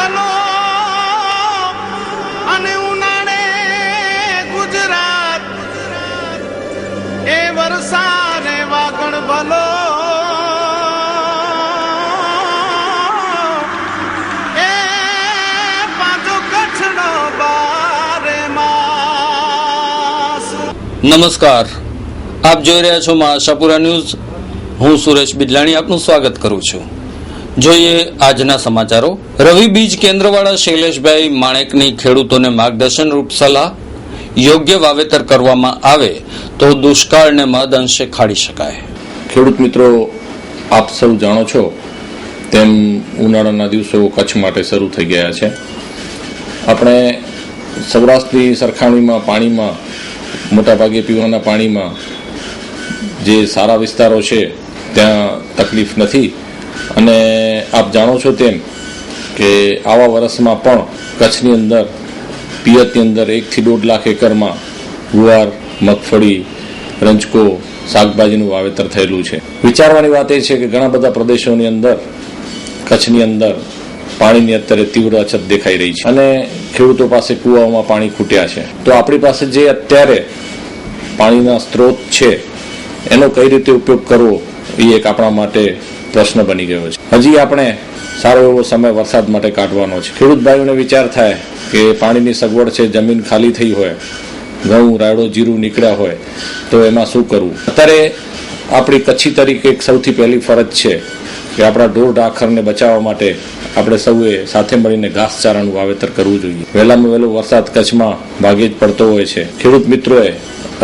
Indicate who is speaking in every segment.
Speaker 1: ભલો અને ઉનાળે ગુજરાત એ વરસાદ વાગણ ભલો એ પાછો કચ્છનો બારે માસ।
Speaker 2: નમસ્કાર, આપ જોઈ રહ્યા છો માં આશાપુરા ન્યૂઝ। હું સુરેશ બિદલાણી આપનું સ્વાગત કરું છું। જોઈએ આજના સમાચારો। રવિ બીજ કેન્દ્રવાળા શૈલેષભાઈ માણેકની ખેડૂતોને માર્ગદર્શન રૂપ સલાહ। યોગ્ય વાવેતર કરવામાં આવે તો દુષ્કાળને મહદ અંશે ખાડી શકાય।
Speaker 3: ખેડૂત મિત્રો, આપ સૌ જાણો છો તેમ ઉનાળાના દિવસો કચ્છ માટે શરૂ થઈ ગયા છે। આપણે સૌરાષ્ટ્રની સરખામણીમાં પાણીમાં મોટાભાગે પીવાના પાણીમાં જે સારા વિસ્તારો છે ત્યાં તકલીફ નથી, અને આપ જાણો છો તેમ કે આવા વર્ષમાં પણ કચ્છની અંદર પિયતની અંદર 1 થી 1.5 લાખ એકરમાં ગુવાર, મગફળી, રંજકો, શાકભાજીનું વાવેતર થયેલું છે। વિચારવાની વાત એ છે કે ઘણા બધા પ્રદેશોની અંદર કચ્છની અંદર પાણીની અત્યારે તીવ્ર અછત દેખાઈ રહી છે અને ખેડૂતો પાસે કુવાઓમાં પાણી ખૂટ્યા છે। તો આપણી પાસે જે અત્યારે પાણીના સ્ત્રોત છે એનો કઈ રીતે ઉપયોગ કરવો એ એક આપણા માટે પ્રશ્ન બની ગયો છે। હજી આપણે સારો એવો સમય વરસાદ માટે કાઢવાનો છે। ખેડૂત ભાઈઓને વિચાર થાય કે પાણીની સગવડ છે, જમીન ખાલી થઈ હોય, ઘઉં, રાયડો, જીરું નીકળ્યા હોય તો એમાં શું કરવું। અત્યારે આપણી કચ્છી તરીકે એક સૌથી પહેલી ફરજ છે કે આપણા ઢોર ઢાખરને બચાવવા માટે આપણે સૌએ સાથે મળીને ઘાસચારાનું વાવેતર કરવું જોઈએ। વહેલામાં વહેલો વરસાદ કચ્છમાં ભાગે જ પડતો હોય છે। ખેડૂત મિત્રોએ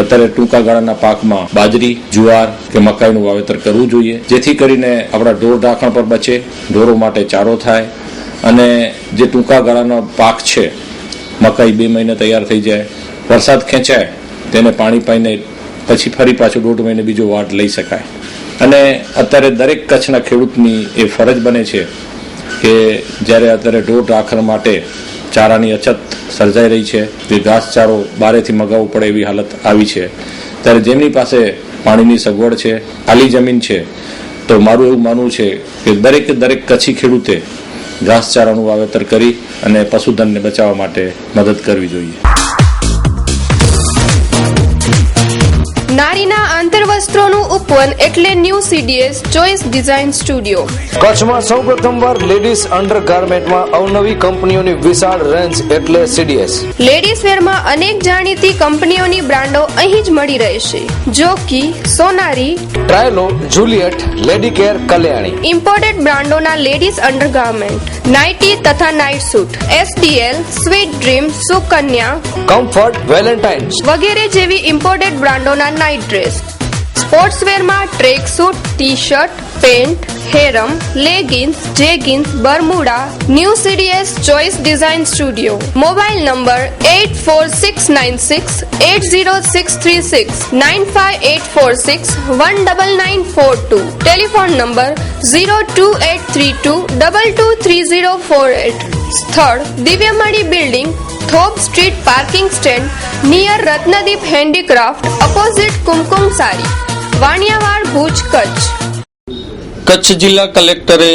Speaker 3: અત્યારે ટૂંકા ગાળાના પાકમાં બાજરી, જુવાર કે મકાઈનું વાવેતર કરવું જોઈએ, જેથી કરીને આપણા ઢોર ઢાંખણ પર બચે, ઢોરો માટે ચારો થાય, અને જે ટૂંકા ગાળાનો પાક છે મકાઈ 2 મહિને તૈયાર થઈ જાય, વરસાદ ખેંચાય તેને પાણી પાઈને પછી ફરી પાછું 1.5 મહિને બીજો વાટ લઈ શકાય। અને અત્યારે દરેક કચ્છના ખેડૂતની એ ફરજ બને છે કે જ્યારે અત્યારે ઢોર ઢાંખર માટે ચારાની અછત સર્જાઈ રહી છે, જે ઘાસચારો બારેથી મગાવવો પડે એવી હાલત આવી છે, ત્યારે જેમની પાસે પાણીની સગવડ છે, ખાલી જમીન છે, તો મારું એવું માનવું છે કે દરેક કચ્છી ખેડૂતે ઘાસચારાનું વાવેતર કરી અને પશુધનને બચાવવા માટે મદદ કરવી જોઈએ।
Speaker 4: નારીના આંતરવસ્ત્રોનું ઉપવન એટલે new CDS choice design studio.
Speaker 5: કચ્છમાં સૌપ્રથમવાર લેડીઝ અંડરગાર્મેન્ટમાં અવનવી કંપનીઓની વિશાળ રેન્જ એટલે CDS।
Speaker 4: લેડીઝ વેરમાં અનેક જાણીતી કંપનીઓની બ્રાન્ડો અહીં જ મળી રહેશે, Jockey, Sonari,
Speaker 5: Trylo, Juliet, lady care, Kalyani.
Speaker 4: Imported બ્રાન્ડોના લેડીઝ અંડરગાર્મેન્ટ, નાઇટી તથા night suit, SDL, sweet dream, Sukanya,
Speaker 5: comfort, Valentines
Speaker 4: વગેરે જેવી ઇમ્પોર્ટેડ બ્રાન્ડોના નાઇટ ડ્રેસ। સ્પોર્ટ્સવેરમાં track suit, T-shirt, pant, harem, leggings, jeggings, Bermuda. New CDS choice design studio. Mobile number 8469680636, 9584619942। Telephone number 02832223048। સ્થળ Divyamani building, થોપ street, parking stand near Ratnadeep handicraft, opposite Kumkum sari, Vaniyavad, Bhuj, Kutch.
Speaker 2: Kutch જિલ્લા કલેક્ટરે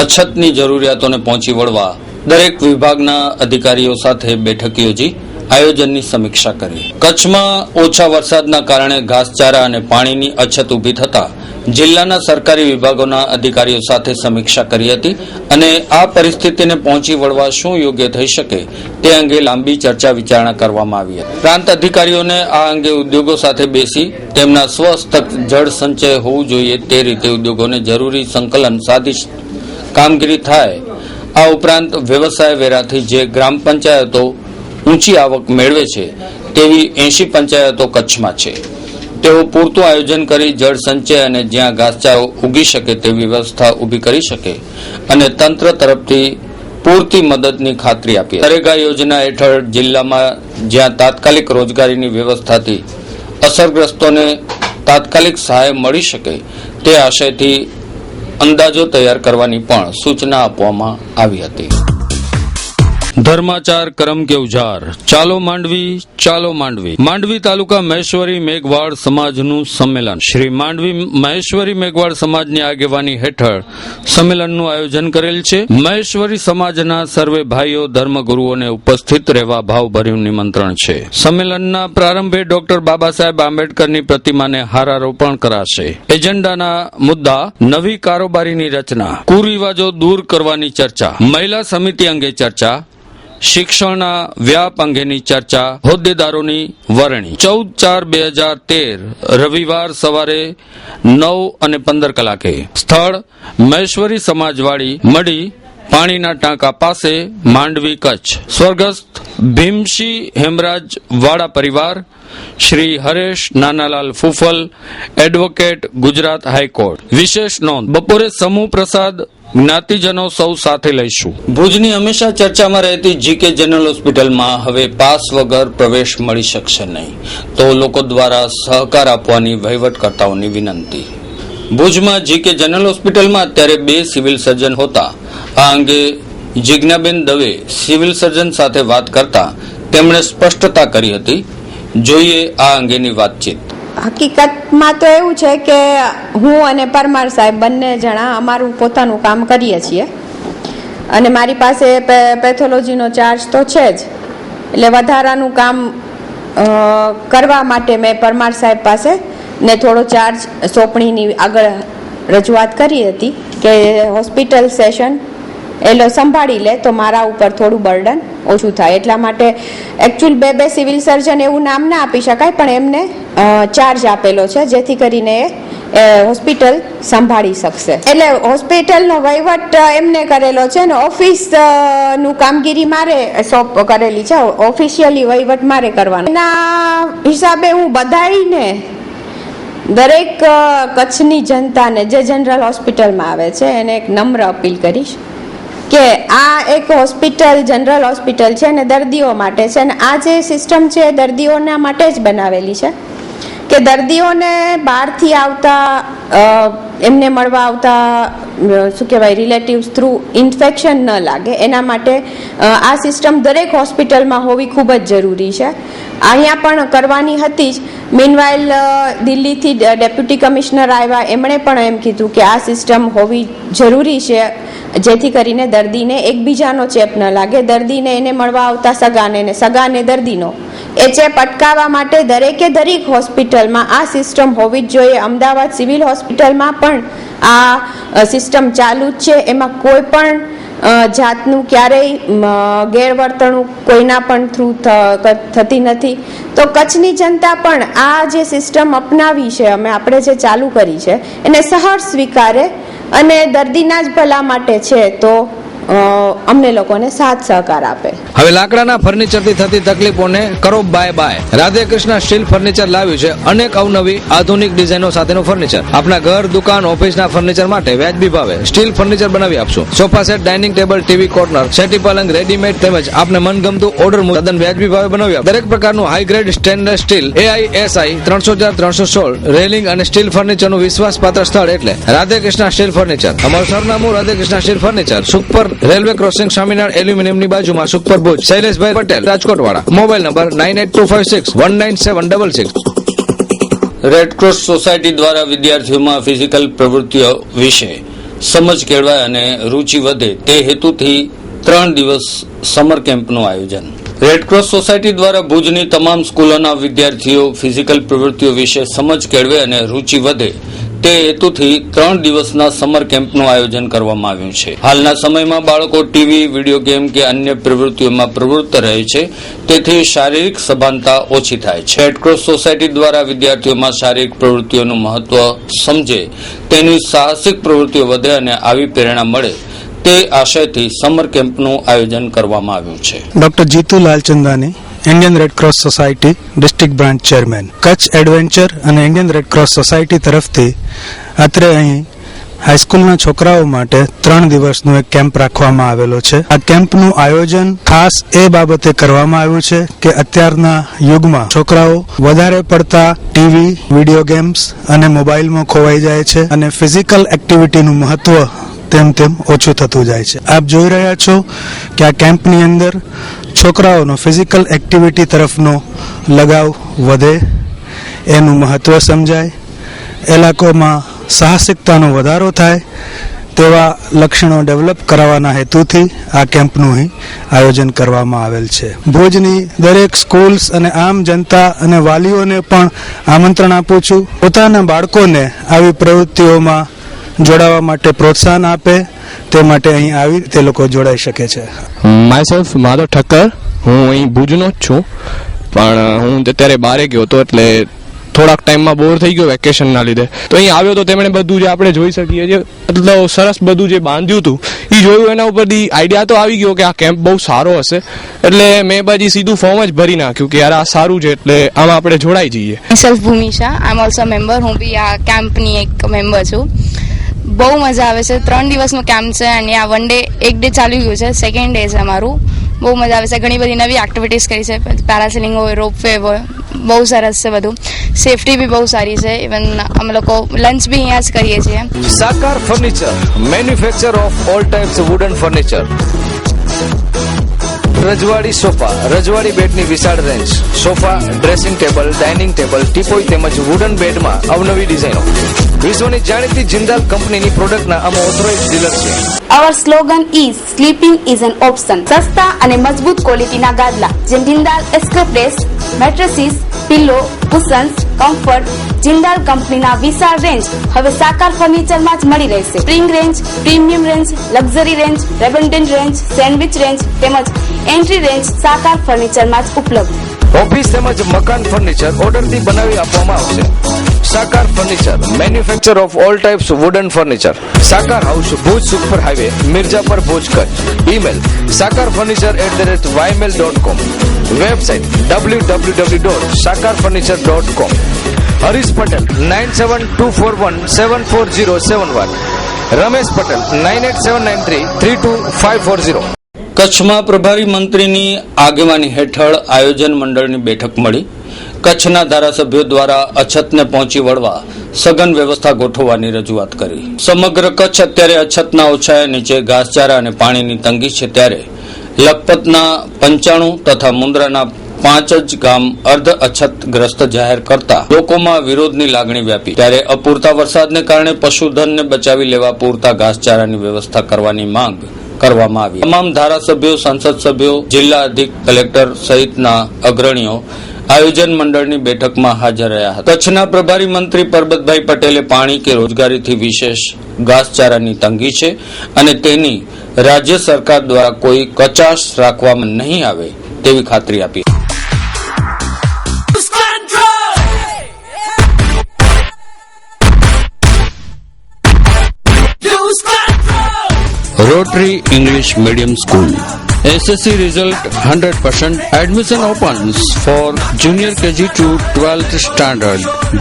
Speaker 2: અછતની જરૂરિયાતોને પહોંચી વળવા દરેક વિભાગના અધિકારીઓ સાથે બેઠક યોજી આયોજનની સમીક્ષા કરી। કચ્છમાં ઓછા વરસાદના કારણે ઘાસચારા અને પાણીની અછત ઊભી થતા જિલ્લાના સરકારી વિભાગોના અધિકારીઓ સાથે સમીક્ષા કરી હતી અને આ પરિસ્થિતિને પહોંચી વળવા શું યોગ્ય થઈ શકે તે અંગે લાંબી ચર્ચા વિચારણા કરવામાં આવી હતી। પ્રાંત અધિકારીઓને આ અંગે ઉદ્યોગો સાથે બેસી તેમના સ્વહસ્તક જળ સંચય હોવું જોઈએ તે રીતે ઉદ્યોગોને જરૂરી સંકલન સાધી કામગીરી થાય। આ ઉપરાંત વ્યવસાય વેરાથી જે ગ્રામ પંચાયતો ઊંચી આવક મેળવે છે તેવી 80 પંચાયતો કચ્છમાં છે, તેઓ પૂરતું આયોજન કરી જળ સંચય અને જ્યાં ઘાસચારો ઉગી શકે તેવી વ્યવસ્થા ઊભી કરી શકે અને તંત્ર તરફથી પૂરતી મદદની ખાતરી આપી। નરેગા યોજના હેઠળ જિલ્લામાં જ્યાં તાત્કાલિક રોજગારીની વ્યવસ્થાથી અસરગ્રસ્તોને તાત્કાલિક સહાય મળી શકે તે આશયથી અંદાજો તૈયાર કરવાની પણ સૂચના આપવામાં આવી હતી। ધર્માચાર કરમ કે ઉજાર, ચાલો માંડવી ચાલો માંડવી. માંડવી તાલુકા મહેશ્વરી મેઘવાળ સમાજનું સંમેલન. શ્રી માંડવી મહેશ્વરી મેઘવાળ સમાજની આગેવાની હેઠળ સંમેલનનું આયોજન કરેલ છે. મહેશ્વરી સમાજના સર્વે ભાઈઓ ધર્મગુરુઓને ઉપસ્થિત રહેવા ભાવભર્યું નિમંત્રણ છે. સંમેલનના પ્રારંભે ડોક્ટર બાબા સાહેબ આંબેડકરની પ્રતિમાને હારારોપણ કરાશે. એજન્ડાના મુદ્દા નવી કારોબારીની રચના, કુરિવાજો દૂર કરવાની ચર્ચા, મહિલા સમિતિ અંગે ચર્ચા, શિક્ષણના વ્યાપ અંગેની ચર્ચા, હોદ્દેદારોની વરણી. 14/4/2013 રવિવાર સવારે 9:15 કલાકે. સ્થળ મહેશ્વરી સમાજવાડી મડી, પાણીના ટાંકા પાસે, માંડવી, કચ્છ. સ્વર્ગસ્થ ભીમસિંહ હેમરાજ વાડા પરિવાર, શ્રી હરેશ નાનાલાલ ફૂફલ, એડવોકેટ, ગુજરાત હાઈકોર્ટ. વિશેષ નોંધ, બપોરે સમૂહ પ્રસાદ જ્ઞાતિજનો સૌ સાથે લઈશું. ભુજની હંમેશા ચર્ચામાં રહેતી જીકે જનરલ હોસ્પિટલમાં હવે પાસ વગર પ્રવેશ મળી શકશે નહીં, તો લોકો દ્વારા સહકાર આપવાની વહીવટકર્તાઓની વિનંતી. ભુજમાં જીકે જનરલ હોસ્પિટલમાં અત્યારે 2 સિવિલ સર્જન હોતા આ અંગે જિજ્ઞાબેન દવે સિવિલ સર્જન સાથે વાત કરતા તેમણે સ્પષ્ટતા કરી હતી. જોઈએ આ અંગેની વાતચીત.
Speaker 6: હકીકતમાં તો એવું છે કે હું અને પરમાર સાહેબ બંને જણા અમારું પોતાનું કામ કરીએ છીએ અને મારી પાસે પેથોલોજીનો ચાર્જ તો છે જ, એટલે વધારાનું કામ કરવા માટે મેં પરમાર સાહેબ પાસે ને થોડો ચાર્જ સોંપણીની આગળ રજૂઆત કરી હતી કે હોસ્પિટલ સેશન એ સંભાળી લે તો મારા ઉપર થોડું બર્ડન ઓછું થાય. એટલા માટે એકચ્યુઅલ 2 સિવિલ સર્જન એવું નામ ના આપી શકાય, પણ એમને ચાર્જ આપેલો છે જેથી કરીને એ હોસ્પિટલ સંભાળી શકશે. એટલે હોસ્પિટલનો વહીવટ એમને કરેલો છે ને ઓફિસ નું કામગીરી મારે કરેલી છે, ઓફિશિયલી વહીવટ મારે કરવાનો. એના હિસાબે હું બધાઈને દરેક કચ્છની જનતાને જે જનરલ હોસ્પિટલમાં આવે છે એને એક નમ્ર અપીલ કરીશ કે આ એક હોસ્પિટલ જનરલ હોસ્પિટલ છે ને દર્દીઓ માટે છે, અને આ જે સિસ્ટમ છે દર્દીઓના માટે જ બનાવેલી છે કે દર્દીઓને બહારથી આવતા એમને મળવા આવતા શું કહેવાય રિલેટિવ્સ થ્રુ ઇન્ફેક્શન ન લાગે એના માટે આ સિસ્ટમ દરેક હોસ્પિટલમાં હોવી ખૂબ જ જરૂરી છે. અહીંયા પણ કરવાની હતી જ. મીનવાઇલ દિલ્હીથી ડેપ્યુટી કમિશનર આવ્યા, એમણે પણ એમ કીધું કે આ સિસ્ટમ હોવી જરૂરી છે જેથી કરીને દર્દીને એકબીજાનો ચેપ ન લાગે, દર્દીને એને મળવા આવતા સગાને ને સગાને દર્દીનો એ ચેપ અટકાવવા માટે દરેકે દરેક હોસ્પિટલમાં આ સિસ્ટમ હોવી જ જોઈએ. અમદાવાદ સિવિલ હોસ્પિટલમાં પણ આ સિસ્ટમ ચાલુ જ છે, એમાં કોઈ પણ જાતનું ક્યારેય ગેરવર્તણૂક કોઈના પણ થ્રુ થતી નથી. તો કચ્છની જનતા પણ આ જે સિસ્ટમ અપનાવી છે આપણે જે ચાલુ કરી છે એને સહર્ષ સ્વીકારે અને દર્દીના જ ભલા માટે છે તો અમને લોકોને સાથ સહકાર આપે.
Speaker 5: હવે લાકડાના ફર્નિચરથી થતી તકલીફોને કરો bye bye. Radhe Krishna steel furniture લાવ્યું છે અનેક અવનવી આધુનિક ડિઝાઇનો સાથેનું ફર્નિચર. આપના ઘર, દુકાન, ઓફિસના ફર્નિચર માટે વ્યાજબી ભાવે સ્ટીલ ફર્નિચર બનાવી આપશું. Sofa set, dining table, TV corner, settee પલંગ રેડીમેડ તેમજ આપને મનગમતું ઓર્ડર મુજબ તદ્દન વ્યાજબી ભાવે બનાવી આપ. દરેક પ્રકારનું high grade stainless steel AISI 300/316 railing અને સ્ટીલ ફર્નિચરનું વિશ્વાસપાત્ર સ્થળ એટલે રાધે કૃષ્ણ સ્ટીલ ફર્નિચર. અમારું સરનામું Radhe Krishna steel furniture, super railway crossing, Swaminarayan એલ્યુમિનિયમની બાજુમાં, સુખપર, ભુજ. શૈલેષભાઈ પટેલ, રાજકોટ વાળા. Mobile number 9825619766.
Speaker 2: રેડક્રોસ સોસાયટી દ્વારા વિદ્યાર્થીઓમાં ફિઝિકલ પ્રવૃત્તિઓ વિશે સમજ કેળવાય અને રુચિ વધે તે હેતુથી 3 દિવસ સમર કેમ્પનું આયોજન. રેડક્રોસ સોસાયટી દ્વારા ભુજની તમામ સ્કૂલોના વિદ્યાર્થીઓ ફિઝિકલ પ્રવૃત્તિઓ વિશે સમજ કેળવે અને રુચિ વધે તે હેતુથી 3 દિવસના સમર કેમ્પનું આયોજન કરવામાં આવ્યું છે. હાલના સમયમાં બાળકો ટીવી, વિડીયો ગેમ કે અન્ય પ્રવૃત્તિઓમાં પ્રવૃત્ત રહે છે, તેથી શારીરિક સભાનતા ઓછી થાય છે. રેડક્રોસ સોસાયટી દ્વારા વિદ્યાર્થીઓમાં શારીરિક પ્રવૃત્તિઓનું મહત્વ સમજે, તેની સાહસિક પ્રવૃત્તિઓ વધે અને આવી પ્રેરણા મળે તે આશયથી સમર કેમ્પનું આયોજન કરવામાં આવ્યું છે.
Speaker 7: Doctor Jitu Lalchandani, Indian Red Cross Society district branch chairman. Kutch adventure અને ઇન્ડિયન રેડ ક્રોસ સોસાયટી તરફથી અત્રે અહીં હાઈસ્કૂલના છોકરાઓ માટે 3 દિવસનો એક કેમ્પ રાખવામાં આવેલો છે. આ કેમ્પનું આયોજન ખાસ એ બાબતે કરવામાં આવ્યું છે કે અત્યારના યુગમાં છોકરાઓ વધારે પડતા ટીવી, વિડીયો ગેમ્સ અને મોબાઈલમાં ખોવાઈ જાય છે અને ફિઝિકલ એક્ટિવિટીનું મહત્વ તેમ તેમ ઓછું થતું જાય છે. આપ જોઈ રહ્યા છો કે આ કેમ્પની અંદર છોકરાઓનો ફિઝિકલ એક્ટિવિટી તરફનો લગાવ વધે, એનું મહત્વ સમજાય, એ લોકોમાં સાહસિકતાનો વધારો થાય તેવા લક્ષણો ડેવલપ કરાવવાના હેતુથી આ કેમ્પનું અહીં આયોજન કરવામાં આવેલ છે. ભુજની દરેક સ્કૂલ્સ અને આમ જનતા અને વાલીઓને પણ આમંત્રણ આપું છું, પોતાના બાળકોને આવી પ્રવૃત્તિઓમાં જોડાવા માટે પ્રોત્સાહન આપે તે માટે અહીં આવી તે લોકો જોડાઈ શકે છે.
Speaker 8: માયસેલ્ફ માધવ ઠક્કર, હું અહીં ભુજનો જ છું, પણ હું અત્યારે બહાર ગયો હતો એટલે થોડાક ટાઈમમાં બોર થઈ ગયો વેકેશનના લીધે. તો અહીં આવ્યો તો તેમણે બધું જે આપણે જોઈ શકીએ છીએ એટલે સરસ બધું જે બાંધ્યું હતું એ જોયું, એના ઉપરથી આઈડિયા તો આવી ગયો કે આ કેમ્પ બહુ સારો હશે, એટલે મેં પછી સીધું ફોર્મ જ ભરી નાખ્યું કે યાર આ સારું છે એટલે આમાં આપણે જોડાઈ જઈએ.
Speaker 9: Self Bhumisha, I am also member. હું બી આ કેમ્પની એક મેમ્બર છું. બહુ મજા આવે છે. 3 દિવસનો કેમ્પ છે અને આ 1 ડે 1 ડે ચાલી ગયું છે, 2nd ડે છે અમારું. બહુ મજા આવે છે. ઘણી બધી નવી એક્ટિવિટીઝ કરી છે, પેરાસેલિંગ હોય, રોપવે હોય, બહુ સરસ છે બધું. સેફટી બી બહુ સારી છે. ઇવન અમે લોકો લંચ બી અહીંયા જ કરીએ છીએ.
Speaker 5: સાકાર furniture, manufacture of all types wooden furniture. રજવાડી સોફા, રજવાડી બેડની વિશાળ range, sofa, dressing table, dining table, teapoy તેમજ વુડન બેડમાં અવનવી ડિઝાઇનો. વિશ્વની જાણીતી જિંદાલ કંપનીની પ્રોડક્ટના અમે ઓથોરાઇઝ્ડ ડીલર છે.
Speaker 10: Our slogan is sleeping is an option. સસ્તા અને મજબૂત ક્વોલિટીના ગાદલા જેમ જિંદાલ એસ્ક્રેપ્રેસ, mattresses, pillow, cushions, comfort, Jindal કંપનીના વિશાળ રેન્જ હવે સાકાર ફર્નિચરમાં જ મળી રહેશે. Spring range, premium range, luxury range, rebonded range, sandwich range તેમજ એન્ટ્રી રેન્જ સાકાર ફર્નિચરમાં જ ઉપલબ્ધ.
Speaker 5: ઓફિસ તેમજ મકાન ફર્નિચર ઓર્ડરથી બનાવી આપવામાં આવશે. Sakar furniture, manufacture of all types wooden furniture. Sakar house, Bhuj super highway, Mirjapar, Bhuj, Kutch. Email sakarfurniture@ymail.com. Website www.sakarfurniture.com. Harish Patel 9724174071. Ramesh Patel 9879332540.
Speaker 2: કચ્છમાં પ્રભારી મંત્રીની આગેવાની હેઠળ આયોજન મંડળની બેઠક મળી. કચ્છના ધારાસભ્યો દ્વારા અછતને પહોંચી વળવા સઘન વ્યવસ્થા ગોઠવવાની રજૂઆત કરી. સમગ્ર કચ્છ અત્યારે અછતના ઓછાયા નીચે ઘાસચારા અને પાણીની તંગી છે, ત્યારે લખપતના 95 તથા મુન્દ્રાના 5 જ ગામ અર્ધ અછતગ્રસ્ત જાહેર કરતા લોકોમાં વિરોધની લાગણી વ્યાપી. ત્યારે અપૂરતા વરસાદને કારણે પશુધનને બચાવી લેવા પૂરતા ઘાસચારાની વ્યવસ્થા કરવાની માંગ કરવામાં આવી. તમામ ધારાસભ્યો, સંસદ સભ્યો, જિલ્લા અધિક કલેક્ટર સહિતના અગ્રણીઓ આયોજન મંડળની બેઠકમાં હાજર રહ્યા હતા. કચ્છના પ્રભારી મંત્રી પરબતભાઈ પટેલે પાણી કે રોજગારીથી વિશેષ ઘાસચારાની તંગી છે અને તેની રાજ્ય સરકાર દ્વારા કોઈ કચાશ રાખવામાં નહીં આવે તેવી ખાતરી આપી. Rotary English Medium School. SSC result 100%. Admission opens for junior KG to 12th standard,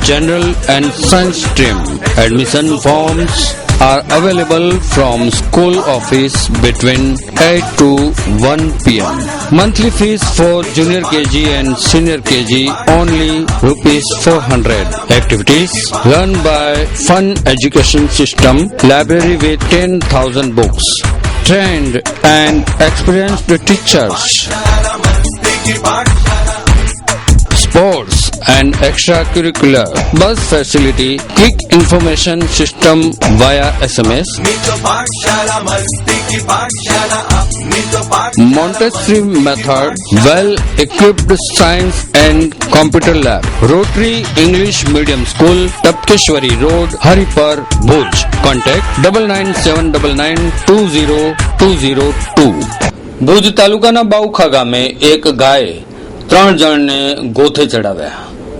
Speaker 2: general and science stream. Admission forms are available from school office between 8 to 1 p.m. Monthly fees for junior KG and senior KG only ₹400. Activities run by Fun Education System, library with 10,000 books, trained and experienced teachers, sports and extracurricular, bus facility, quick information system via SMS, Montessori method, well-equipped science and computer lab. Rotary English Medium School, Tapkeshwari Road, Haripar, Bhuj. Contact 9979920202. Bhuj તાલુકાના બાઉખા ગામે એક ગાયે 3 જણને ગોથે ચડાવ્યા.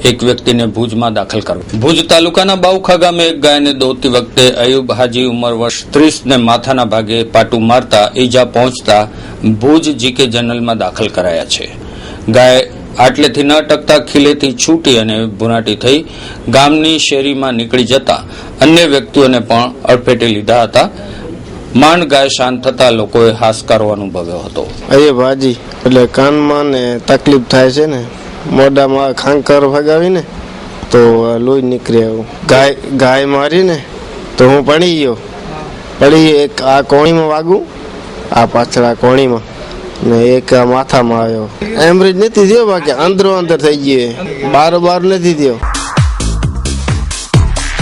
Speaker 2: એક વ્યક્તિને ભુજમાં દાખલ કર્યો. ભુજ તાલુકાના બાઉખા ગામે એક ગાયને દોડતી વખતે અયુબ હાજી ઉંમર વર્ષ 30 ને માથાના ભાગે પાટું મારતા ઈજા પહોંચતા ભુજ જીકે જનરલમાં દાખલ કરાયા છે. ગાય આટલેથી ન ટકતા ખીલેથી છૂટી અને ભુનાટી થઈ ગામની શેરીમાં નીકળી જતા અન્ય વ્યક્તિઓને પણ અડફેટે લીધા હતા. માંડ ગાય શાંત થતા લોકોએ હાશકારો અનુભવ્યો હતો.
Speaker 11: અયે ભાજી એટલે કાનમાં ને તકલીફ થાય છે ને, મોઢામાં ખાંકર ભગાવીને તો લોહી નીકળે. ગાય મારી ને તો હું પડી ગયો, વળી એક આ કોણીમાં વાગું, આ પાછળ આ કોણીમાં, ને એક આ માથામાં આવ્યો. એમરેજ નથી થયો, બાકી અંદરો અંદર થઈ ગયો, બાર નથી થયો.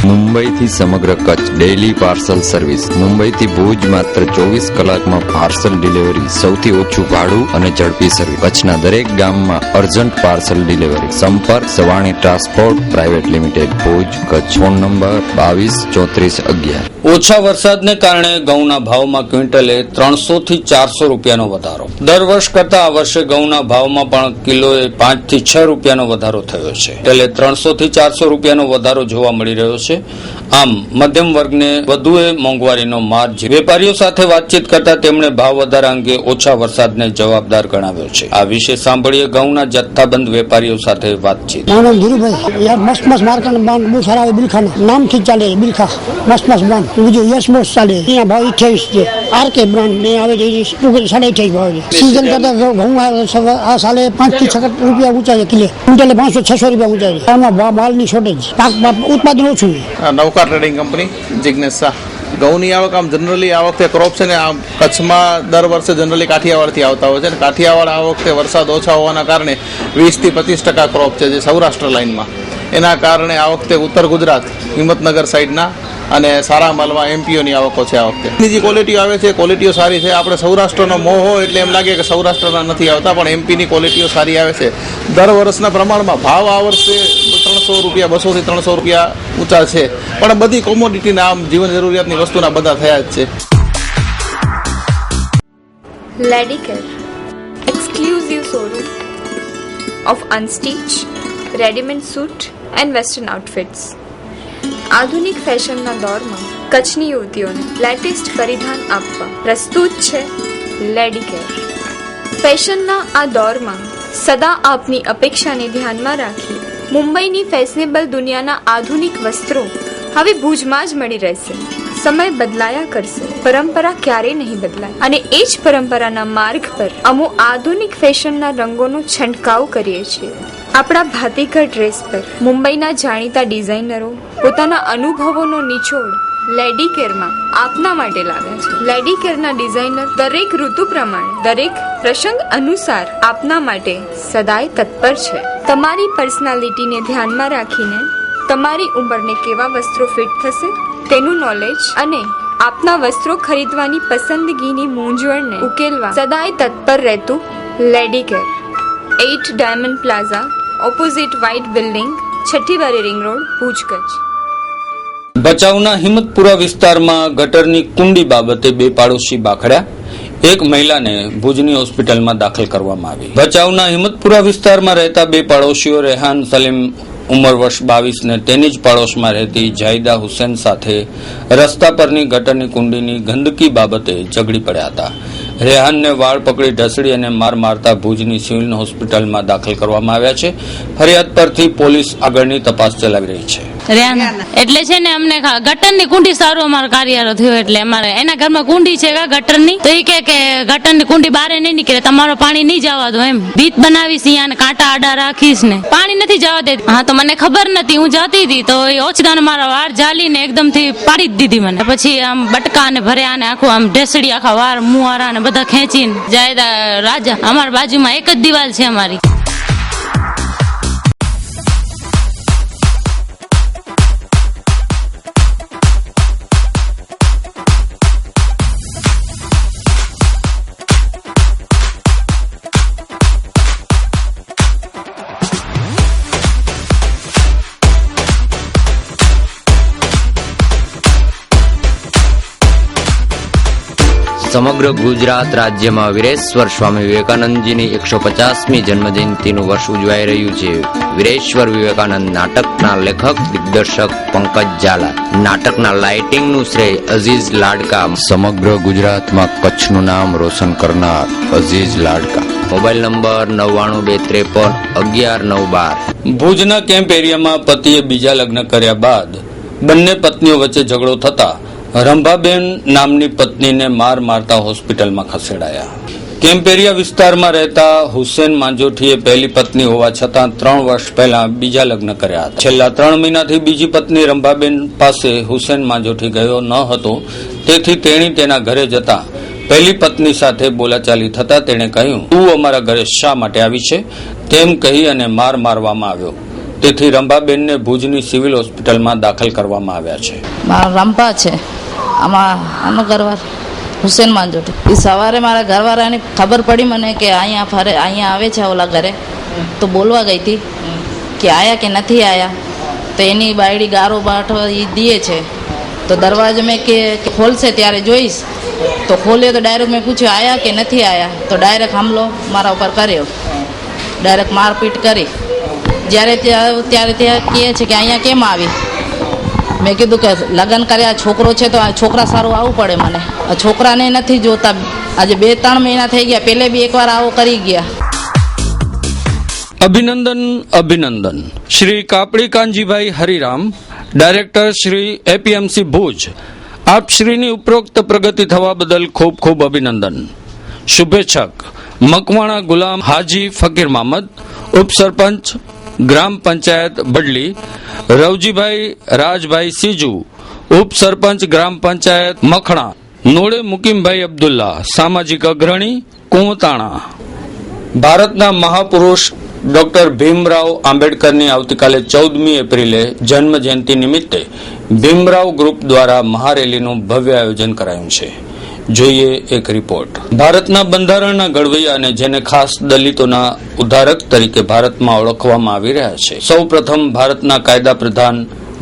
Speaker 12: મુંબઈથી સમગ્ર કચ્છ ડેઇલી પાર્સલ સર્વિસ. મુંબઈથી ભુજ માત્ર 24 કલાકમાં પાર્સલ ડિલિવરી, સૌથી ઓછું ભાડું અને ઝડપી સર્વિસ. કચ્છના દરેક ગામમાં અર્જન્ટ પાર્સલ ડિલિવરી. સંપર્ક Savani transport private limited, Bhuj, Kutch. Phone number 223411.
Speaker 2: ઓછા વરસાદને કારણે ઘઉંના ભાવમાં ક્વિન્ટલે 300 થી 400 રૂપિયાનો વધારો. દર વર્ષ કરતા આ વર્ષે ઘઉંના ભાવમાં પણ કિલોએ 5 થી 6 રૂપિયાનો વધારો થયો છે. એટલે 300 થી 400 રૂપિયાનો વધારો જોવા મળી રહ્યો છે. આમ મધ્યમ વર્ગને વધુ મોંઘવારીનો માર. વેપારીઓ સાથે વાતચીત કરતા તેમણે ભાવ વધારા અંગે ઓછા વરસાદને જવાબદાર ગણાવ્યો છે. આ વિશે સાંભળીએ ઘઉંના જથ્થાબંધ વેપારીઓ સાથે વાતચીત.
Speaker 13: મસ્ત માર્કેટ બહુ સારા બિલખા નામ થી ચાલે, બિલખા મસ્ત બ્રાન્ડ. બીજું યસ બોસ ચાલે, અહીંયા ભાવ 28 છે. આરકે બ્રાન્ડ ને આવે છે 28.5 ભાવ છે. સીઝન કરતા ઘઉં આ સાલે 5 થી 6 રૂપિયા ઊંચા છે કિલો, ક્વિન્ટલે 500-600 રૂપિયા ઊંચા છે. આમાં માલની શોર્ટેજ, ઉત્પાદન ઓછું છે.
Speaker 14: નૌકા ટ્રેડિંગ કંપની, જિગ્નેશ શાહ. ઘઉંની આવક આમ જનરલી આ વખતે ક્રોપ છે ને આમ કચ્છમાં દર વર્ષે જનરલી કાઠિયાવાડથી આવતા હોય છે. ને કાઠિયાવાડ આ વખતે વરસાદ ઓછા હોવાના કારણે 20 થી 25% ક્રોપ છે જે સૌરાષ્ટ્ર લાઇનમાં. એના કારણે આ વખતે ઉત્તર ગુજરાત, હિંમતનગર સાઈડના અને સારા માલમાં એમપીઓની આવકો છે આ વખતે. એની જે ક્વોલિટીઓ આવે છે, ક્વોલિટીઓ સારી છે. આપણે સૌરાષ્ટ્રનો મોહ હોય એટલે એમ લાગે કે સૌરાષ્ટ્રના નથી આવતા, પણ એમપીની ક્વોલિટીઓ સારી આવે છે. દર વર્ષના પ્રમાણમાં ભાવ આ વર્ષે 300 રૂપિયા, 200 થી 300 રૂપિયા ઊંચા છે. પણ બધી કોમોડિટીના આમ જીવન જરૂરિયાતની વસ્તુના બધા થયા જ છે.
Speaker 15: Ladycare, exclusive showroom of unstitch, readymade suit and western outfits. આધુનિક ફેશનના દોરમાં કચ્છની યુવતીઓને લેટેસ્ટ પરિધાન આપવા પ્રસ્તુત છે લેડીકેર. ફેશનના આ દોરમાં સદા આપની અપેક્ષાને ધ્યાનમાં રાખી મુંબઈની ફેશનેબલ દુનિયાના આધુનિક વસ્ત્રો હવે ભુજમાં જ મળી રહેશે. સમય બદલાયા કરશે, પરંપરા ક્યારેય નહીં બદલાય. અને એ જ પરંપરાના માર્ગ પર અમો આધુનિક ફેશનના રંગોનો છંટકાવ કરીએ છીએ. આપણા ભાતીગળ ડ્રેસ પર મુંબઈના જાણીતા ડિઝાઇનરો પોતાના અનુભવોનો નિચોડ લેડીકેરમાં આપના માટે લાવ્યા છે. લેડીકેરના ડિઝાઇનર દરેક ઋતુ પ્રમાણે, દરેક પ્રસંગ અનુસાર આપના માટે સદાય તત્પર છે. તમારી પર્સનાલિટીને ધ્યાનમાં રાખીને તમારી ઉંમરને કેવા વસ્ત્રો ફિટ થશે તેનું નોલેજ અને આપના વસ્ત્રો ખરીદવાની પસંદગીની મૂંઝવણને ઉકેલવા સદાય તત્પર રહેતું Ladycare. 8 diamond plaza, opposite white building, 6ઠી બારી રિંગ રોડ, ભુજ, કચ્છ.
Speaker 2: ભચાઉના હિંમતપુરા વિસ્તારમાં ગટરની કુંડી બાબતે 2 પાડોશી બાખડ્યા. એક મહિલાને ભુજની હોસ્પિટલમાં દાખલ કરવામાં આવી. ભચાઉના હિંમતપુરા વિસ્તારમાં રહેતા 2 પાડોશીઓ રેહાન સલીમ ઉંમર વર્ષ 22 ને તેની જ પાડોશમાં રહેતી જાયદા હુસેન સાથે રસ્તા પરની ગટરની કુંડીની ગંદકી બાબતે ઝઘડી પડ્યા હતા. રેહાનને વાળ પકડી ઢસડી અને માર મારતા ભુજની સિવિલ હોસ્પિટલમાં દાખલ કરવામાં આવ્યા છે. ફરિયાદ પરથી પોલીસ આગળની તપાસ ચલાવી રહી છે.
Speaker 16: એટલે છે ને અમને ગટરની કુંડી સારું અમારું કાર્ય થયું. એટલે અમારે એના ઘરમાં કુંડી છે ગટરની, તો એ કે ગટરની કુંડી બહાર નહીં નીકળે, તમારો પાણી નહીં જવા દો. એમ ભીત બનાવીશ અહીંયા કાંટા આડા રાખીશ ને પાણી નથી જવા દે. હા, તો મને ખબર નથી, હું જતી હતી તો એ ઓછદાને મારા વાળ જાલીને એકદમ થી પાડી જ દીધી મને. પછી આમ બટકા ને ભર્યા ને આખું આમ ઢેસડી આખા વાળ મુવારા ને બધા ખેંચીને જાયદા રાજા. અમારી બાજુમાં એક જ દિવાલ છે અમારી.
Speaker 12: સમગ્ર ગુજરાત રાજ્યમાં વીરેશ્વર સ્વામી વિવેકાનંદજીની 150મી જન્મજયંતિનું વર્ષ ઉજવાઈ રહ્યું છે. વીરેશ્વર વિવેકાનંદ નાટકના લેખક દિગ્દર્શક પંકજ ઝાલા. નાટકના લાઇટિંગનું શ્રેય અઝીઝ લાડકા. સમગ્ર ગુજરાતમાં કચ્છનું નામ રોશન કરનાર અઝીઝ લાડકા. Mobile number 9923511912.
Speaker 2: ભુજના કેમ્પ એરિયામાં પતિએ બીજા લગ્ન કર્યા બાદ બંને પત્નીઓ વચ્ચે ઝઘડો થતા રંભાબેન નામની પત્નીને મારતા હોસ્પિટલમાં ખસેડાયા. કેમ્પેરિયા વિસ્તારમાં રહેતા હુસેન માંજોઠીએ પહેલી પત્ની હોવા છતાં 3 વર્ષ પહેલા બીજા લગ્ન કર્યા હતા. છેલ્લા 3 મહિનાથી બીજી પત્ની રંભાબેન પાસે હુસેન માંજોઠી ગયો ન હતો, તેથી તેણી તેના ઘરે જતા પહેલી પત્ની સાથે બોલાચાલી થતા તેણે કહ્યું, તું અમારા ઘરે શા માટે આવી છે તેમ કહી અને માર મારવામાં આવ્યો. તેથી રંભાબેનને ભુજની સિવિલ હોસ્પિટલમાં દાખલ કરવામાં આવ્યા છે.
Speaker 17: મારા રંભા છે, આનો ઘરવાર હુસેન માંજોટી. એ સવારે મારા ઘરવાળાની ખબર પડી મને કે અહીંયા આવે છે ઓલા ઘરે, તો બોલવા ગઈ હતી કે આયા કે નથી આયા. તો એની બાયડી ગારો બાઠો એ દીએ છે. તો દરવાજો મેં કે ખોલશે ત્યારે જોઈશ. તો ખોલે તો ડાયરેક્ટ મેં પૂછ્યું આયા કે નથી આયા. તો ડાયરેક્ટ હમલો મારા ઉપર કર્યો, ડાયરેક્ટ મારપીટ કરી. ત્યારે ત્યાં કહે છે કે અહીંયા કેમ આવી. મેં કીધું કે લગ્ન કર્યા છોકરો છે તો આ છોકરા સારું આવવું પડે મને. આ છોકરાને નથી જોતા. આજે 2-3 મહિના થઈ ગયા, પહેલે બી એકવાર આવો કરી ગયા.
Speaker 2: અભિનંદન શ્રી કાપડી કાનજીભાઈ હરિરામ, ડાયરેક્ટર શ્રી એપીએમસી ભુજ. આપ શ્રીની ઉપરોક્ત પ્રગતિ થવા બદલ ખૂબ ખૂબ અભિનંદન. શુભેચ્છક મકવાણા ગુલામ હાજી ફકીર મામદ, ઉપસરપંચ ગ્રામ પંચાયત બડલી. રવજીભાઈ રાજભાઈ સીજુ, ઉપસરપંચ ગ્રામ પંચાયત મખણા. નોડે મુકીમભાઈ અબ્દુલ્લા, સામાજિક અગ્રણી કુંતાણા. ભારતના મહાપુરુષ ડોક્ટર ભીમરાવ આંબેડકરની આવતીકાલે 14મી એપ્રિલે જન્મ જયંતિ નિમિત્તે ભીમરાવ ગ્રુપ દ્વારા મહારેલીનું ભવ્ય આયોજન કરાયું છે. જોઈએ એક રિપોર્ટ. ભારતના બંધારણના ઘડવૈયા અને જેને ખાસ દલિતોના ઉદ્ધારક તરીકે ભારતમાં ઓળખવામાં આવી રહ્યા છે, સૌ પ્રથમ ભારતના કાયદા પ્રધાન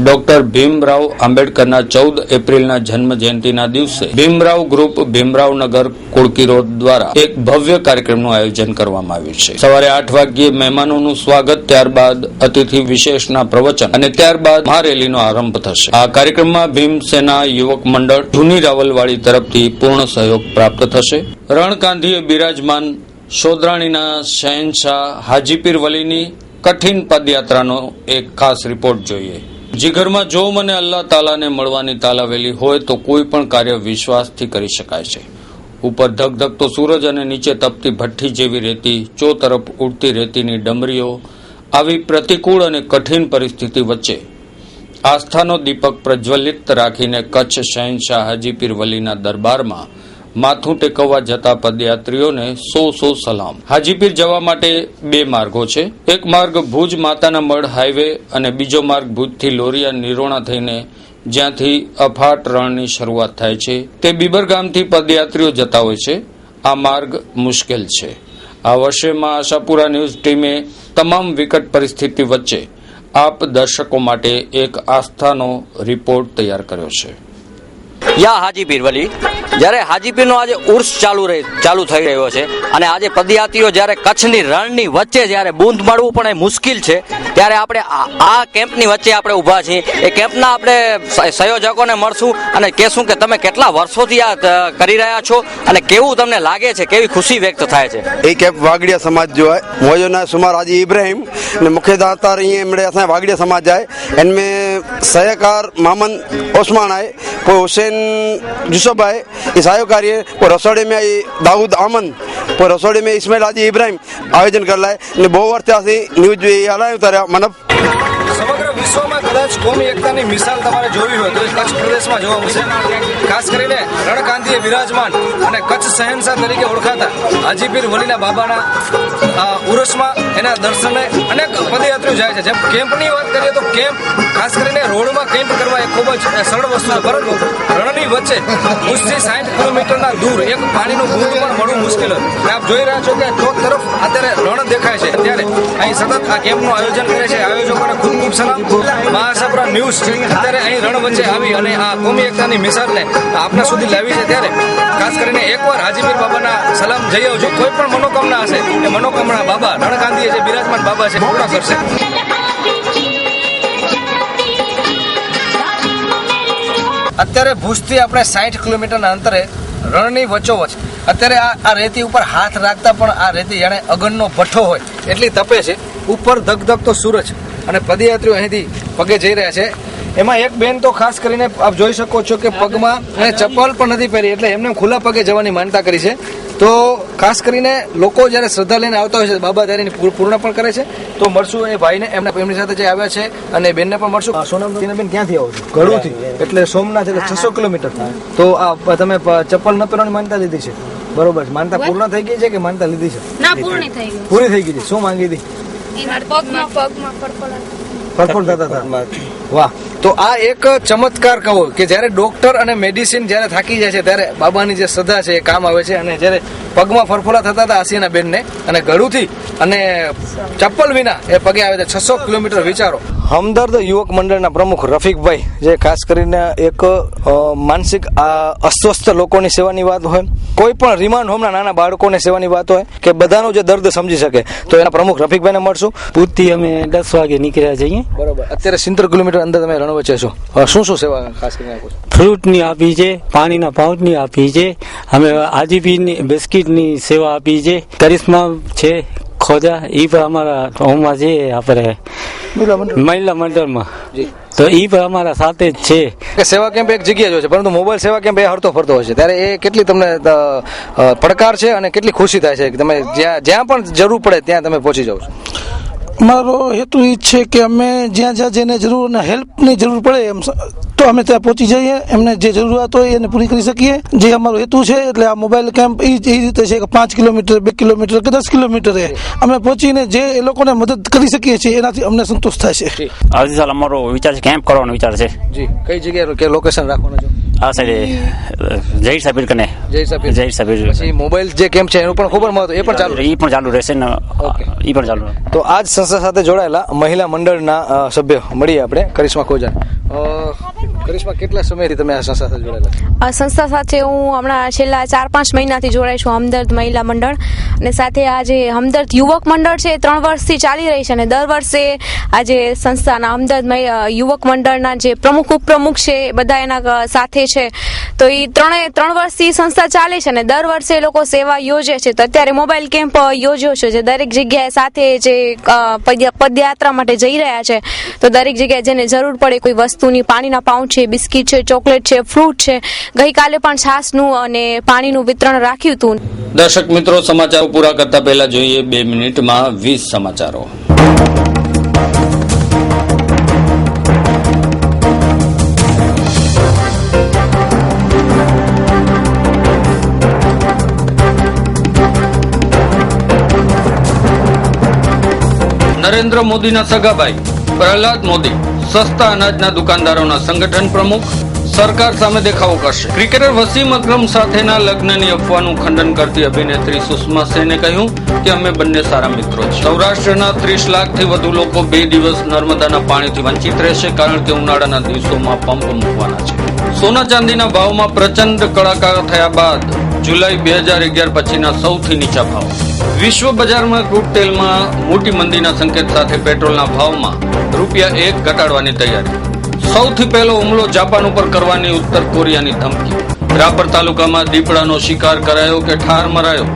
Speaker 2: ડોક્ટર ભીમરાવ આંબેડકરના 14 એપ્રિલના જન્મ જયંતિના દિવસે ભીમરાવ ગ્રુપ ભીમરાવનગર કુળકી રોડ દ્વારા એક ભવ્ય કાર્યક્રમનું આયોજન કરવામાં આવ્યું છે. સવારે 8 વાગ્યે મહેમાનોનું સ્વાગત, ત્યારબાદ અતિથિ વિશેષના પ્રવચન અને ત્યારબાદ મહારેલીનો આરંભ થશે. આ કાર્યક્રમમાં ભીમસેના યુવક મંડળ જૂની રાવલવાડી તરફથી પૂર્ણ સહયોગ પ્રાપ્ત થશે. રણકાંધીએ બિરાજમાન શોધરાણીના શહેનશાહ હાજીપીર વલીની કઠિન પદયાત્રાનો એક ખાસ રિપોર્ટ જોઈએ. જીગરમાં જો મને અલ્લાહ તાલાને મળવાની તાલાવેલી હોય તો કોઈ પણ કાર્ય વિશ્વાસથી કરી શકાય છે. ઉપર ધગધગતો સૂરજ અને નીચે તપતી ભઠ્ઠી જેવી રેતી, ચો તરફ ઉડતી રેતીની ડમરીઓ, આવી પ્રતિકૂળ અને કઠિન પરિસ્થિતિ વચ્ચે આસ્થાનો દીપક પ્રજ્વલિત રાખીને કચ્છ શહેનશાહ હાજીપીર વલીના દરબારમાં માથું ટેકવવા જતા પદયાત્રીઓને 100 સલામ. હાજીપીર જવા માટે 2 માર્ગો છે. એક માર્ગ ભુજ માતાના મઢ હાઈવે અને બીજો માર્ગ ભુજથી લોરિયા નિરોણા થઈને જ્યાંથી અફાટ રણની શરૂઆત થાય છે તે બીબર ગામથી પદયાત્રીઓ જતા હોય છે. આ માર્ગ મુશ્કેલ છે. આ વર્ષે માં આશાપુરા ન્યૂઝ ટીમે તમામ વિકટ પરિસ્થિતિ વચ્ચે આપ દર્શકો માટે એક આસ્થાનો રિપોર્ટ તૈયાર કર્યો છે.
Speaker 18: યા હાજીપીર વલી, જ્યારે હાજીપીરનો આજે ઉર્સ ચાલુ થઈ રહ્યો છે અને આજે પદયાત્રીઓ જ્યારે કચ્છની રણની વચ્ચે જ્યારે બૂંદ મળવું પણ એ મુશ્કેલ છે, ત્યારે આપણે આ કેમ્પની વચ્ચે આપણે ઊભા છીએ. એ કેમ્પના આપણે સંયોજકોને મળશું અને કહેશું કે તમે કેટલા વર્ષોથી આ કરી રહ્યા છો અને કેવું તમને લાગે છે, કેવી ખુશી વ્યક્ત થાય છે.
Speaker 19: ये कैंप वागड़िया समाज जो है वो जो ना सुमार हाजी इब्राहिम ने मुख्य दातार ये इमड़े असां वागड़िया समाज है. इनमें सहकार मामन ओस्मान है, कोई हुसैन यूसुफ है, ये सहकारी है. वो रसोड़े में दाऊद आमन, वो रसोड़े में इस्माइल हाजी इब्राहिम आयोजन कर रहा है. ने बहु वर्ष न्यूज हलायो तारे मतलब
Speaker 5: સમગ્ર વિશ્વમાં કદાચ કોમી એકતાની મિસાલ તમારે જોવી હોય તો એ કચ્છ પ્રદેશમાં જોવા મળશે. ખાસ કરીને રણકાંધીએ બિરાજમાન અને કચ્છ શહેનશાહ તરીકે ઓળખાતા હાજીપીર વલીના બાબાના ઉરસમાં એના દર્શને અનેક પદયાત્રીઓ જાય છે. જેમ કેમ્પની વાત કરીએ તો કેમ્પ ખાસ કરીને રોડમાં કેમ્પ કરવા એ ખૂબ જ સરળ વસ્તુ છે, પરંતુ રણની વચ્ચે 60 કિલોમીટરના દૂર એક પાણીનું બૂંદ પણ મળવું મુશ્કેલ હતું. આપ જોઈ રહ્યા છો કે ચોક તરફ અત્યારે રણ દેખાય છે. ત્યારે અહીં સતત આ કેમ્પનું આયોજન કરે છે આયોજકોને ખૂબ ખૂબ સલામ. મહાસાપુરા ન્યૂઝ અત્યારે અહીં રણ વચ્ચે આવી અને આ કોમી એકતાની મિસાલને આપના સુધી લાવી છે. ત્યારે ખાસ કરીને એકવાર હાજીપીર બાબાના સલામ જઈ આવજો. કોઈ પણ મનોકામના હશે એ મનોકામના બાબા રણકાંધીએ જે બિરાજમાન બાબા છે પૂર્ણ કરશે. અત્યારે ભુજથી આપણે 60 કિલોમીટરના અંતરે રણની વચ્ચોવચ અત્યારે આ રેતી ઉપર હાથ રાખતા પણ આ રેતી જાણે અગનનો ભઠ્ઠો હોય એટલી તપે છે. ઉપર ધગધગતો સૂરજ અને પદયાત્રીઓ અહીંથી પગે જઈ રહ્યા છે. એમાં એક બેન તો ખાસ કરીને આપ જોઈ શકો છો કે પગમાં ચપ્પલ પણ નથી પહેરી, એટલે એમને ખુલ્લા પગે જવાની માનતા કરી છે. તો ખાસ કરીને લોકો જ્યારે શ્રદ્ધા લઈને આવતા હોય છે બાબા ત્યારે પૂર્ણ પણ કરે છે. તો મળશું એ ભાઈને, એમની સાથે જે આવ્યા છે અને બેનને પણ મળશું. સોનમબેન ક્યાંથી આવો છો? ગળુથી, એટલે સોમનાથ એટલે 600 કિલોમીટર. તો આ તમે ચપ્પલ ન પહેરવાની માનતા લીધી છે, બરોબર? માનતા પૂર્ણ થઈ ગઈ છે કે માનતા લીધી છે?
Speaker 16: ના, પૂરી થઈ ગઈ.
Speaker 5: પૂરી થઈ ગઈ છે. શું માંગી હતી? ફરફર થતા હતા. વાહ. તો આ એક ચમત્કાર કહો કે જ્યારે ડોક્ટર અને મેડિસિન જ્યારે થાકી જાય છે ત્યારે બાબાની જે શ્રદ્ધા છે એ કામ આવે છે. અને જ્યારે પગમાં ફરફોલા થતા હતા આસીના બેનને, અને ગળુથી અને ચપ્પલ વિના એ પગે આવે છે 600 કિલોમીટર. વિચારો. હમદર્દ યુવક મંડળના પ્રમુખ રફીકભાઈ, જે ખાસ કરીને એક માનસિક અસ્વસ્થ લોકોની સેવાની વાત હોય, કોઈ પણ રિમાન્ડ હોમના નાના બાળકોની સેવાની વાત હોય, કે બધાનું જે દર્દ સમજી શકે, તો એના પ્રમુખ રફીકભાઈને મળશું.
Speaker 20: ભૂતથી અમે 10 વાગે નીકળ્યા જઈએ.
Speaker 5: બરોબર. અત્યારે 70 કિલોમીટર અંદર તમે રણ વચ્ચે છો. શું શું સેવા ખાસ કરીને આપો છો?
Speaker 20: ફ્રૂટની આપી છે, પાણીના પાઉચની આપી છે, અમે આજીપીની બિસ્કીટની સેવા આપી છે, કરિશ્મા છે ખોજા, એ પણ અમારા હોમમાં છે, આપણે મહિલા મંડળમાં, તો એ પણ અમારા સાથે જ છે.
Speaker 5: સેવા કેમ્પ એક જગ્યા જો છે, પરંતુ મોબાઈલ સેવા કેમ્પ એ હરતો ફરતો હોય છે, ત્યારે એ કેટલી તમને પડકાર છે અને કેટલી ખુશી થાય છે કે તમે જ્યાં પણ જરૂર પડે ત્યાં તમે પહોંચી જાઓ છો?
Speaker 21: મારો હેતુ એ છે કે અમે જ્યાં જ્યાં જેને જરૂર અને હેલ્પની જરૂર પડે એમ તો અમે ત્યાં પહોંચી જઈએ, એમને જે જરૂરિયાત હોય એને પૂરી કરી શકીએ. જે અમારો હેતુ છે, એટલે આ મોબાઈલ કેમ્પ એ રીતે છે કે 5 કિલોમીટર, 2 કિલોમીટર કે 10 કિલોમીટરે અમે પહોંચીને જે એ લોકોને મદદ કરી શકીએ છીએ, એનાથી અમને સંતોષ થાય છે.
Speaker 22: આવતી સાલ અમારો વિચાર છે કેમ્પ કરવાનો વિચાર છે.
Speaker 5: જી. કઈ જગ્યાએ કે લોકેશન રાખવાનું છે?
Speaker 22: આ સાઈડ જય સાબીર કને. જય સાબીર.
Speaker 5: પછી મોબાઈલ જે કેમ્પ છે એનું પણ ખૂબ મહત્વ, એ પણ ચાલુ
Speaker 22: રહેશે ને? એ પણ ચાલુ.
Speaker 5: તો આ જ સંસ્થા સાથે જોડાયેલા મહિલા મંડળના સભ્ય મળીએ આપણે. કરિશ્મા ખોજા. કરિશ્મા, કેટલા સમયથી તમે આ સંસ્થા સાથે જોડાયેલા?
Speaker 23: આ સંસ્થા સાથે હું હમણાં છેલ્લા 4-5 મહિનાથી જોડાઈ છું, હમદર્દ મહિલા મંડળ. અને સાથે આ જે હમદર્દ યુવક મંડળ છે 3 વર્ષથી ચાલી રહી છે, અને દર વર્ષે આ જે સંસ્થાના હમદર્દ યુવક મંડળના જે પ્રમુખ ઉપપ્રમુખ છે બધા એના સાથે છે. તો એ 3 વર્ષથી સંસ્થા ચાલે છે, અને દર વર્ષે એ લોકો સેવા યોજે છે. તો અત્યારે મોબાઈલ કેમ્પ યોજ્યો છે, જે દરેક જગ્યાએ સાથે જે પદયાત્રા માટે જઈ રહ્યા છે, તો દરેક જગ્યાએ જેને જરૂર પડે, કોઈ વસ્તુની, પાણીના પાઉચ છે, બિસ્કીટ છે, ચોકલેટ છે, ફ્રૂટ છે, ગઈકાલે પણ છાસનું અને પાણીનું વિતરણ રાખ્યું હતું.
Speaker 2: દર્શક મિત્રો, સમાચારો પૂરા કરતા પહેલા જોઈએ 2 મિનિટમાં 20 સમાચારો. નરેન્દ્ર મોદીના સગાભાઈ પ્રહલાદ મોદી સસ્તા અનાજના દુકાનદારોના સંગઠન પ્રમુખ સરકાર સામે દેખાવો કરશે. ક્રિકેટર વસીમ અકરમ સાથેના લગ્નની અફવાનું ખંડન કરતી અભિનેત્રી સુષ્મા સેને કહ્યું કે અમે બંને સારા મિત્રો છીએ. સૌરાષ્ટ્રના 30 લાખથી વધુ લોકો 2 દિવસ નર્મદાના પાણીથી વંચિત રહેશે, કારણ કે ઉનાળાના દિવસોમાં પંપ મૂકવાના છે. સોના ચાંદીના ભાવમાં પ્રચંડ કડાકા થયા બાદ જુલાઈ 2011 પછીના સૌથી નીચા ભાવ. વિશ્વ બજારમાં ક્રૂડ તેલમાં મોટી મંદીના સંકેત સાથે પેટ્રોલના ભાવમાં ₹1 ઘટાડવાની તૈયારી. સૌથી પહેલો હુમલો જાપાન ઉપર કરવાની ઉત્તર કોરિયાની ધમકી. રાપર તાલુકામાં દીપડાનો શિકાર કરાયો કે ઠાર મરાયો,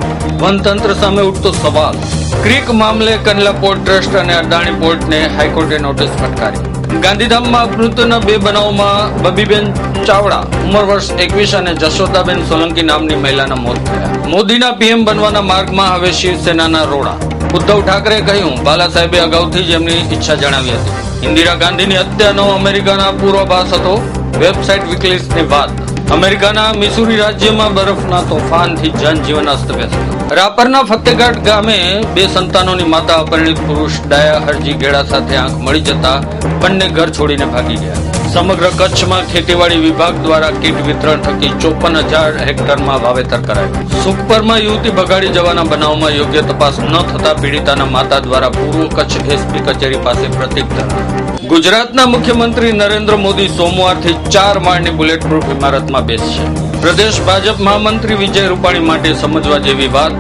Speaker 2: વનતંત્ર સામે ઉઠતો સવાલ. ક્રીક મામલે કંડલા પોર્ટ ટ્રસ્ટ અને અદાણી પોર્ટને હાઈકોર્ટે નોટિસ ફટકારી. ગાંધીધામમાં મૃત્યુના 2 બનાવમાં બબીબેન ચાવડા ઉંમર વર્ષ 21 અને જશોદાબેન સોલંકી નામની મહિલાના મોત થયા. મોદીના પીએમ બનવાના માર્ગમાં હવે શિવસેનાના રોડા. ઉદ્ધવ ઠાકરે કહ્યું, બાલા સાહેબે અગાઉથી જ એમની ઈચ્છા જણાવી હતી. ઇન્દિરા ગાંધીની હત્યાનો અમેરિકાના પૂર્વાભાસ હતો. વેબસાઇટ વિકિલીક્સની વાત. અમેરિકાના મિસુરી રાજ્યમાં બરફના તોફાનથી જનજીવન અસ્તવ્યસ્ત. રાપરના ફતેઘાટ ગામે 2 સંતાનોની માતા અપરિણિત પુરુષ ડાયા હરજી ગેડા સાથે આંખ મળી જતા બંને ઘર છોડીને ભાગી ગયા. સમગ્ર કચ્છમાં ખેતીવાડી વિભાગ દ્વારા કીટ વિતરણ થકી 54,000 હેક્ટરમાં વાવેતર કરાયું. સુખપરમાં યુવતી ભગાડી જવાના બનાવમાં યોગ્ય તપાસ ન થતા પીડિતાના માતા દ્વારા પૂર્વ કચ્છ એસપી કચેરી પાસે પ્રતિક ધરણા. ગુજરાતના મુખ્યમંત્રી નરેન્દ્ર મોદી સોમવારથી 4 માળની બુલેટ પ્રૂફ ઇમારતમાં બેસશે. પ્રદેશ ભાજપ મહામંત્રી વિજય રૂપાણી માટે સમજવા જેવી વાત.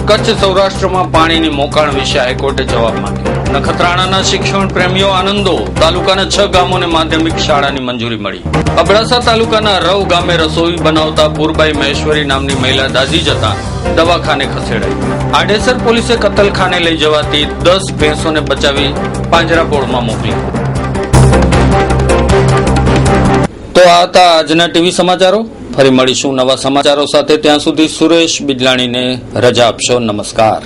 Speaker 2: કચ્છ સૌરાષ્ટ્રમાં પાણીની મોકાણ વિશે હાઈકોર્ટે જવાબ માંગ્યો. નખત્રાણાના શિક્ષણ પ્રેમીઓ આનંદો. તાલુકાના 6 ગામોને માધ્યમિક શાળાની મંજૂરી મળી. અબડાસા તાલુકાના રવ ગામે રસોઈ બનાવતા પૂરબાઈ મહેશ્વરી નામની મહિલા દાઝી જતા દવાખાને ખસેડાઈ. આડેસર પોલીસે કતલખાને લઈ જવાતી 10 ભેંસોને બચાવી પાંજરાપોળમાં મોકલી. તો આ હતા આજના ટીવી સમાચારો. ફરી મળીશું નવા સમાચારો સાથે. ત્યાં સુધી સુરેશ બિજલાણીને રજા આપશો. નમસ્કાર.